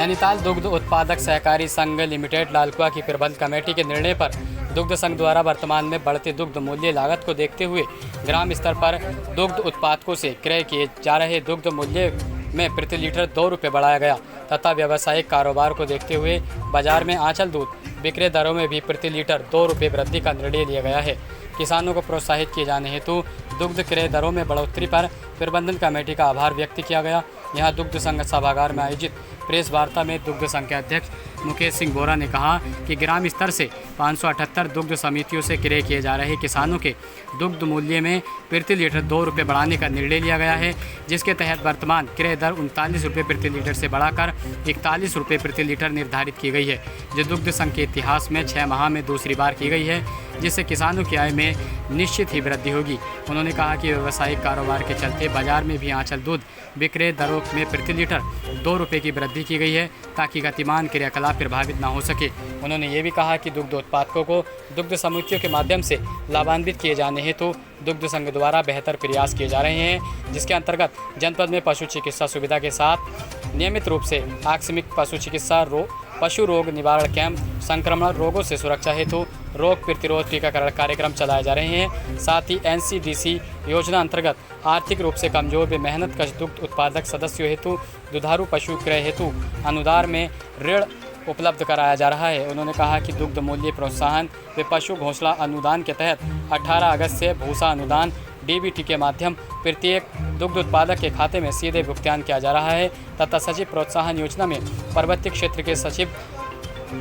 नैनीताल दुग्ध उत्पादक सहकारी संघ लिमिटेड लालकुआ की प्रबंध कमेटी के निर्णय पर दुग्ध संघ द्वारा वर्तमान में बढ़ते दुग्ध मूल्य लागत को देखते हुए ग्राम स्तर पर दुग्ध उत्पादकों से क्रय किए जा रहे दुग्ध मूल्य में प्रति लीटर 2 रुपये बढ़ाया गया तथा व्यावसायिक कारोबार को देखते हुए बाजार में आंचल दूध विक्रय दरों में भी प्रति लीटर 2 रुपये वृद्धि का निर्णय लिया गया है। किसानों को प्रोत्साहित किए जाने हेतु दुग्ध क्रय दरों में बढ़ोतरी पर प्रबंधन कमेटी का आभार व्यक्त किया गया। यहाँ दुग्ध संघ सभागार में आयोजित प्रेस वार्ता में दुग्ध संघ के अध्यक्ष मुकेश सिंह बोरा ने कहा कि ग्राम स्तर से 578 दुग्ध समितियों से क्रय किए जा रहे किसानों के दुग्ध मूल्य में प्रति लीटर 2 रुपये बढ़ाने का निर्णय लिया गया है, जिसके तहत वर्तमान क्रय दर 39 रुपये प्रति लीटर से बढ़ाकर 41 रुपये प्रति लीटर निर्धारित की गई है, जो दुग्ध संघ के इतिहास में 6 माह में दूसरी बार की गई है, जिससे किसानों की आय में निश्चित ही वृद्धि होगी। उन्होंने कहा कि व्यावसायिक कारोबार के चलते बाजार में भी आंचल दूध विक्रय दरों में प्रति लीटर 2 रुपये की वृद्धि की गई है ताकि गतिमान क्रियाकलाप प्रभावित न हो सके। उन्होंने ये भी कहा कि दुग्ध उत्पादकों को दुग्ध समितियों के माध्यम से लाभान्वित किए जाने हेतु दुग्ध संघ द्वारा बेहतर प्रयास किए जा रहे हैं, जिसके अंतर्गत जनपद में पशु चिकित्सा सुविधा के साथ नियमित रूप से आकस्मिक पशु चिकित्सा पशु रोग निवारण कैंप, संक्रमण रोगों से सुरक्षा हेतु रोग प्रतिरोध टीकाकरण कार्यक्रम चलाए जा रहे हैं। साथ ही NCDC योजना अंतर्गत आर्थिक रूप से कमजोर व मेहनतकश दुग्ध उत्पादक सदस्यों हेतु दुधारू पशु क्रय हेतु अनुदान में ऋण उपलब्ध कराया जा रहा है। उन्होंने कहा कि दुग्ध मूल्य प्रोत्साहन व पशु घोंसला अनुदान के तहत 18 अगस्त से भूसा अनुदान DBT के माध्यम प्रत्येक दुग्ध उत्पादक के खाते में सीधे भुगतान किया जा रहा है तथा सचिव प्रोत्साहन योजना में पर्वतीय क्षेत्र के सचिव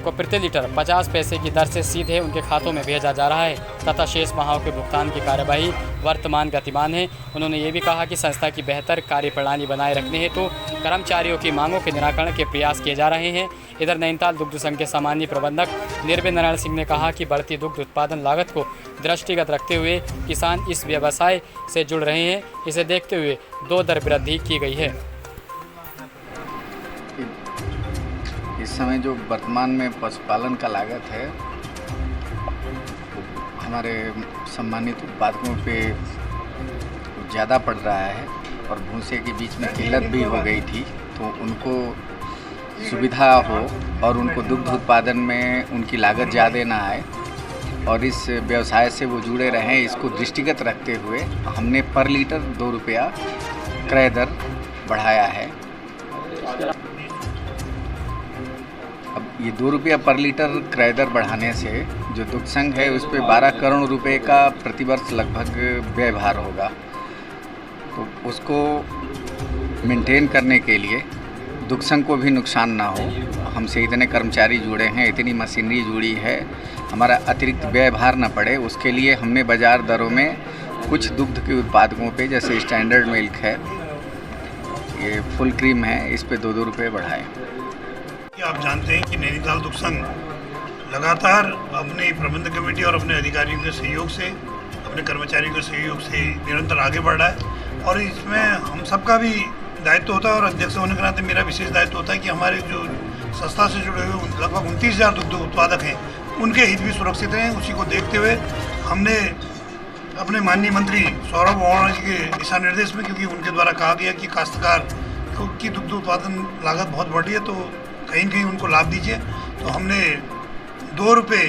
को प्रति लीटर 50 पैसे की दर से सीधे उनके खातों में भेजा जा रहा है तथा शेष माहों के भुगतान की कार्यवाही वर्तमान गतिमान है। उन्होंने ये भी कहा कि संस्था की बेहतर कार्यप्रणाली बनाए रखने हेतु कर्मचारियों की मांगों के निराकरण के प्रयास किए जा रहे हैं। इधर नैनीताल दुग्ध संघ के सामान्य प्रबंधक निर्भय नारायण सिंह ने कहा कि बढ़ती दुग्ध उत्पादन लागत को दृष्टिगत रखते हुए किसान इस व्यवसाय से जुड़ रहे हैं। इसे देखते हुए 2 दर वृद्धि की गई है। इस समय जो वर्तमान में पशुपालन का लागत है हमारे सम्मानित उत्पादकों पे ज़्यादा पड़ रहा है और भूसे के बीच में किल्लत भी हो गई थी, तो उनको सुविधा हो और उनको दुग्ध उत्पादन में उनकी लागत ज़्यादा ना आए और इस व्यवसाय से वो जुड़े रहें, इसको दृष्टिगत रखते हुए हमने पर लीटर 2 रुपया क्रय दर बढ़ाया है। अब ये 2 रुपया पर लीटर क्रय दर बढ़ाने से जो दुग्ध संघ है उस पर 12 करोड़ रुपए का प्रतिवर्ष लगभग व्यय भार होगा, तो उसको मेंटेन करने के लिए दुग्ध संघ को भी नुकसान ना हो, हमसे इतने कर्मचारी जुड़े हैं, इतनी मशीनरी जुड़ी है, हमारा अतिरिक्त व्यय भार न पड़े, उसके लिए हमने बाज़ार दरों में कुछ दुग्ध के उत्पादकों पे जैसे स्टैंडर्ड मिल्क है, ये फुल क्रीम है, इस पे 2-2 रुपये बढ़ाए। आप जानते हैं कि नैनीताल दुग्ध संघ लगातार अपने प्रबंधक कमेटी और अपने अधिकारियों के सहयोग से, अपने कर्मचारियों के सहयोग से निरंतर आगे बढ़ रहा है और इसमें हम सबका भी दायित्व होता है और अध्यक्ष होने के नाते मेरा विशेष दायित्व होता है कि हमारे जो संस्था से जुड़े हुए लगभग 29,000 दुग्ध उत्पादक हैं उनके हित भी सुरक्षित रहें। उसी को देखते हुए हमने अपने माननीय मंत्री सौरभ ओरांव जी के दिशा निर्देश में, क्योंकि उनके द्वारा कहा गया कि काश्तकार की दुग्ध उत्पादन लागत बहुत बढ़ रही है तो कहीं न कहीं उनको लाभ दीजिए, तो हमने 2 रुपये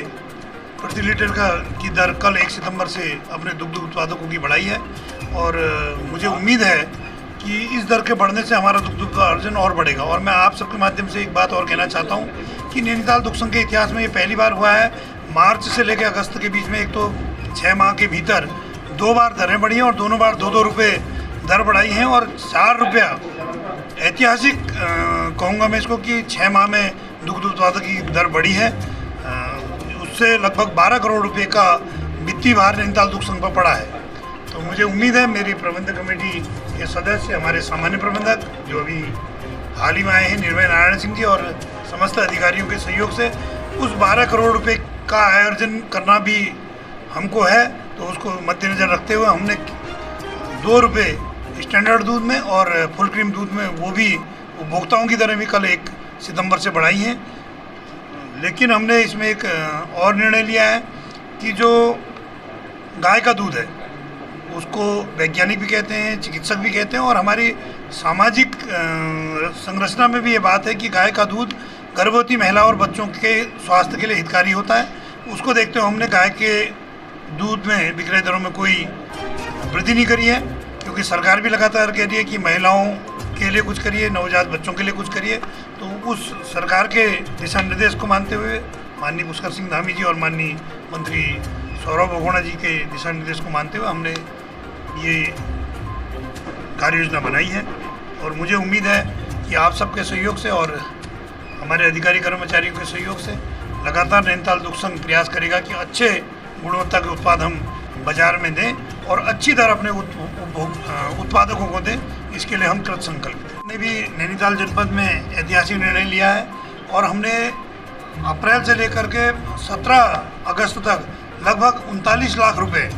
प्रति लीटर की दर कल 1 सितंबर से अपने दुग्ध उत्पादकों की बढ़ाई है और मुझे उम्मीद है कि इस दर के बढ़ने से हमारा दुग्ध का अर्जन और बढ़ेगा। और मैं आप सबके माध्यम से एक बात और कहना चाहता हूँ कि नैनीताल दुग्ध संघ के इतिहास में ये पहली बार हुआ है, मार्च से लेकर अगस्त के बीच में एक तो 6 माह के भीतर 2 बार दरें बढ़ी हैं और दोनों बार 2-2 रुपये दर बढ़ाई हैं और 4 रुपया ऐतिहासिक कहूँगा मैं इसको कि 6 माह में दुग्ध उत्पादक की दर बढ़ी है, उससे लगभग 12 करोड़ रुपए का वित्तीय भार नैनीताल दुग्ध संघ पर पड़ा है। तो मुझे उम्मीद है मेरी प्रबंधक कमेटी के सदस्य, हमारे सामान्य प्रबंधक जो अभी हाल ही में आए हैं निर्भय नारायण सिंह जी और समस्त अधिकारियों के सहयोग से उस 12 करोड़ रुपए का आयोजन करना भी हमको है, तो उसको मद्देनज़र रखते हुए हमने 2 रुपये स्टैंडर्ड दूध में और फुल क्रीम दूध में वो भी उपभोक्ताओं की दरें भी कल 1 सितंबर से बढ़ाई हैं। लेकिन हमने इसमें एक और निर्णय लिया है कि जो गाय का दूध है उसको वैज्ञानिक भी कहते हैं, चिकित्सक भी कहते हैं और हमारी सामाजिक संरचना में भी ये बात है कि गाय का दूध गर्भवती महिला और बच्चों के स्वास्थ्य के लिए हितकारी होता है। उसको देखते हुए हमने गाय के दूध में विक्रय दरों में कोई वृद्धि नहीं करी है, क्योंकि सरकार भी लगातार कह रही है कि महिलाओं के लिए कुछ करिए, नवजात बच्चों के लिए कुछ करिए। तो उस सरकार के दिशा निर्देश को मानते हुए माननीय पुष्कर सिंह धामी जी और माननीय मंत्री सौरभ बहुगुणा जी के दिशा निर्देश को मानते हुए हमने ये कार्य योजना बनाई है। और मुझे उम्मीद है कि आप सबके सहयोग से और हमारे अधिकारी कर्मचारियों के सहयोग से लगातार नैनीताल दुग्ध संघ प्रयास करेगा कि अच्छे गुणवत्ता के उत्पाद हम बाजार में दें और अच्छी दर अपने उत्पादकों को दें। इसके लिए हम कृत संकल्पित हैं। हमने भी नैनीताल जनपद में ऐतिहासिक निर्णय लिया है और हमने अप्रैल से लेकर के 17 अगस्त तक लगभग 39 लाख रुपए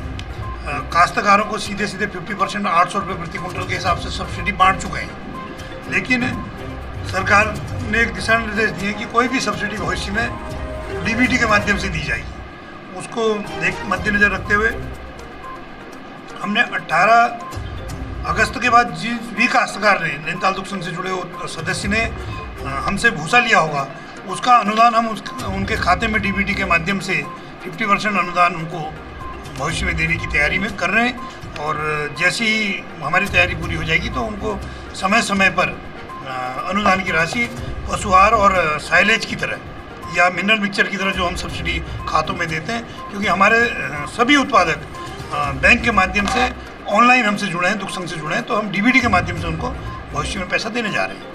काश्तकारों को सीधे 50% 800 रुपये प्रति क्विंटल के हिसाब से सब्सिडी बांट चुके हैं। लेकिन सरकार ने एक दिशा निर्देश दिए कि कोई भी सब्सिडी भविष्य में डीबीटी के माध्यम से दी जाएगी। उसको मद्देनजर रखते हुए हमने 18 अगस्त के बाद जिस भी काश्तकार ने नैनीताल दुग्ध संघ से जुड़े सदस्य ने हमसे भूसा लिया होगा, उसका अनुदान हम उनके खाते में डीबीटी के माध्यम से 50% अनुदान उनको भविष्य में देने की तैयारी में कर रहे हैं। और जैसी ही हमारी तैयारी पूरी हो जाएगी तो उनको समय समय पर अनुदान की राशि पशु आहार और साइलेज की तरह या मिनरल मिक्सचर की तरह जो हम सब्सिडी खातों में देते हैं, क्योंकि हमारे सभी उत्पादक बैंक के माध्यम से ऑनलाइन हमसे जुड़े हैं, दुग्ध संघ से जुड़े हैं, तो हम डीबीटी के माध्यम से उनको भविष्य में पैसा देने जा रहे हैं।